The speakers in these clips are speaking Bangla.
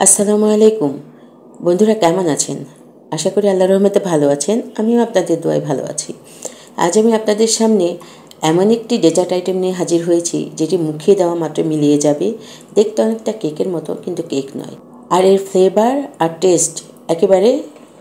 আসসালামু আলাইকুম বন্ধুরা, কেমন আছেন? আশা করি আল্লাহর রহমতে ভালো আছেন। আমিও আপনাদের দোয়ায় ভালো আছি। আজ আমি আপনাদের সামনে এমন একটি ডেজার্ট আইটেম নিয়ে হাজির হয়েছি যেটি মুখে দেওয়া মাত্র মিলিয়ে যাবে। দেখতে অনেকটা কেকের মতো, কিন্তু কেক নয়। আর এর ফ্লেভার আর টেস্ট একেবারে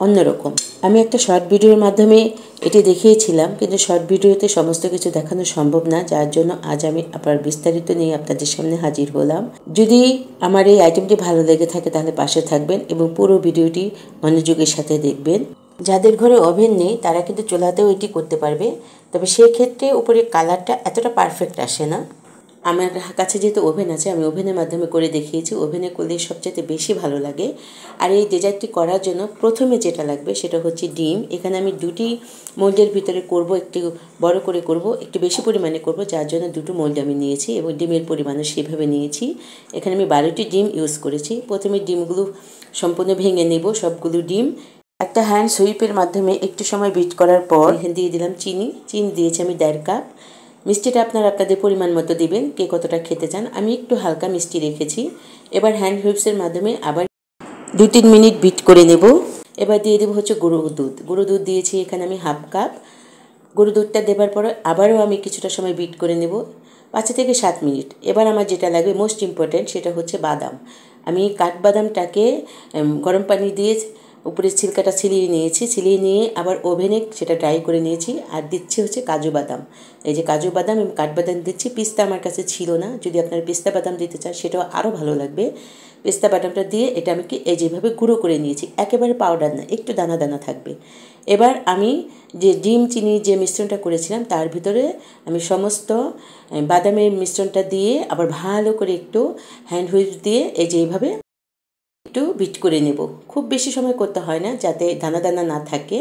অন্যরকম। আমি একটা শর্ট ভিডিওর মাধ্যমে এটি দেখিয়েছিলাম, কিন্তু শর্ট ভিডিওতে সমস্ত কিছু দেখানো সম্ভব না, যার জন্য আজ আমি আবার বিস্তারিত নিয়ে আপনাদের সামনে হাজির হলাম। যদি আমার এই আইটেমটি ভালো লেগে থাকে তাহলে পাশে থাকবেন এবং পুরো ভিডিওটি মনোযোগের সাথে দেখবেন। যাদের ঘরে ওভেন নেই তারা কিন্তু চুলাতেও এটি করতে পারবে, তবে সেক্ষেত্রে উপরে কালারটা এতটা পারফেক্ট আসে না। আমার কাছে যেহেতু ওভেন আছে, আমি ওভেনের মাধ্যমে করে দেখিয়েছি। ওভেনে করলে সবচেয়ে বেশি ভালো লাগে। আর এই ডেজার্টটি করার জন্য প্রথমে যেটা লাগবে সেটা হচ্ছে ডিম। এখানে আমি দুটি মোল্ডের ভিতরে করব, একটু বড় করে করব, একটু বেশি পরিমাণে করব, যার জন্য দুটো মোল্ড আমি নিয়েছি এবং ডিমের পরিমাণও সেভাবে নিয়েছি। এখানে আমি 12টি ডিম ইউজ করেছি। প্রথমে ডিমগুলো সম্পূর্ণ ভেঙে নেব, সবগুলো ডিম। একটা হ্যান্ড সুইপের মাধ্যমে একটু সময় বিট করার পর এখানে দিয়ে দিলাম চিনি দিয়েছি আমি 1.5 কাপ। মিষ্টিটা আপনারা আপনাদের পরিমাণ মতো দিবেন, কে কতটা খেতে চান। আমি একটু হালকা মিষ্টি রেখেছি। এবার হ্যান্ড হুইপসের মাধ্যমে আবার 2-3 মিনিট বিট করে নেব। এবার দিয়ে দেবো হচ্ছে গুঁড়ো দুধ দিয়েছি এখানে আমি 1/2 কাপ। গুঁড়ো দুধটা দেবার পরে আবারও আমি কিছুটা সময় বিট করে নেব, 5 থেকে 7 মিনিট। এবার আমার যেটা লাগবে মোস্ট ইম্পর্ট্যান্ট, সেটা হচ্ছে বাদাম। আমি কাঠবাদামটাকে গরম পানি দিয়ে উপরে ছিলকাটা ছিলিয়ে নিয়ে আবার ওভেনে সেটা ড্রাই করে নিয়েছি। আর দিচ্ছি হচ্ছে কাজু বাদাম। এই যে কাজু বাদাম এবং কাঠবাদাম দিচ্ছি। পিস্তা আমার কাছে ছিল না, যদি আপনারা পিস্তা বাদাম দিতে চান সেটাও আরও ভালো লাগবে। পেস্তা বাদামটা দিয়ে এটা আমি এই যেভাবে গুঁড়ো করে নিয়েছি, একেবারে পাউডার না, একটু দানা দানা থাকবে। এবার আমি যে ডিম চিনি যে মিশ্রণটা করেছিলাম তার ভিতরে আমি সমস্ত বাদামের মিশ্রণটা দিয়ে আবার ভালো করে একটু হ্যান্ড হুইপ দিয়ে এই যে এইভাবে একটু বিট করে নেব। খুব বেশি সময় করতে হয় না, যাতে দানা দানা না থাকে,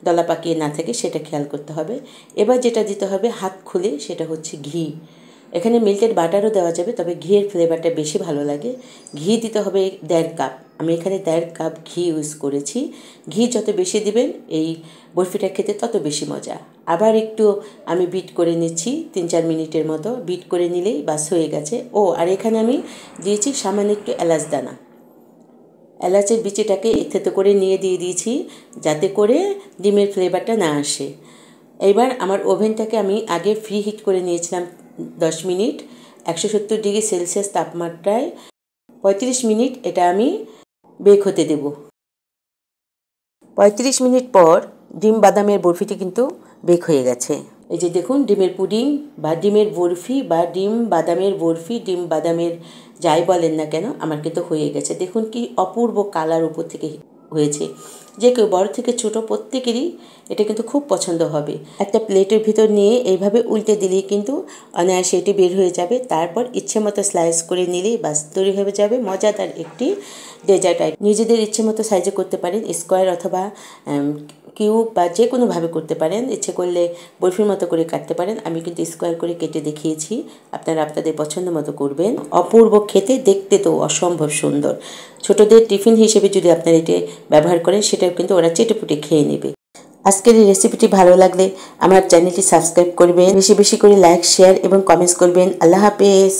দলা পাকিয়ে না থাকে, সেটা খেয়াল করতে হবে। এবার যেটা দিতে হবে হাত খুলে, সেটা হচ্ছে ঘি। এখানে মেল্টেড বাটারও দেওয়া যাবে, তবে ঘিয়ের ফ্লেভারটা বেশি ভালো লাগে। ঘি দিতে হবে 1.5 কাপ। আমি এখানে 1.5 কাপ ঘি ইউজ করেছি। ঘি যত বেশি দিবেন এই বরফিটা খেতে তত বেশি মজা। আবার একটু আমি বিট করে নিচ্ছি, 3-4 মিনিটের মতো বিট করে নিলেই বাস হয়ে গেছে। আর এখানে আমি দিয়েছি সামান্য একটু এলাচ দানা। এলাচের বিচিটাকে থেতো করে নিয়ে দিয়ে দিয়েছি, যাতে করে ডিমের ফ্লেভারটা না আসে। এবার আমার ওভেনটাকে আমি আগে ফ্রি হিট করে নিয়েছিলাম 10 মিনিট, 170 ডিগ্রি সেলসিয়াস তাপমাত্রায় 35 মিনিট এটা আমি বেক হতে দেব। 35 মিনিট পর ডিম বাদামের বরফিটি কিন্তু বেক হয়ে গেছে। এই যে দেখুন, ডিমের পুডিং বা ডিমের বরফি বা ডিম বাদামের বরফি, ডিম বাদামের যাই বলেন না কেন, আমার কিন্তু হয়ে গেছে। দেখুন কি অপূর্ব কালার উপর থেকে হয়েছে। যে কেউ বড় থেকে ছোট প্রত্যেকেরই এটা কিন্তু খুব পছন্দ হবে। একটা প্লেটের ভিতর নিয়ে এইভাবে উল্টে দিলেই কিন্তু অনায়াসে এটি বের হয়ে যাবে। তারপর ইচ্ছে মতো স্লাইস করে নিলেই বাস তৈরি হয়ে যাবে মজাদার একটি ডেজার্ট আইটেম। নিজেদের ইচ্ছে মতো সাইজে করতে পারেন, স্কোয়ার অথবা কিউব বা যে কোনোভাবে করতে পারেন। ইচ্ছে করলে বরফির মতো করে কাটতে পারেন। আমি কিন্তু স্কোয়ার করে কেটে দেখিয়েছি, আপনারা আপনাদের পছন্দ মতো করবেন। অপূর্ব খেতে, দেখতে তো অসম্ভব সুন্দর। ছোটদের টিফিন হিসেবে যদি আপনারা এটি ব্যবহার করেন, সেটাও কিন্তু ওরা চেটেপুটে খেয়ে নেবে। আজকের এই রেসিপিটি ভালো লাগলে আমার চ্যানেলটি সাবস্ক্রাইব করবেন, বেশি বেশি করে লাইক, শেয়ার এবং কমেন্টস করবেন। আল্লাহ হাফেজ।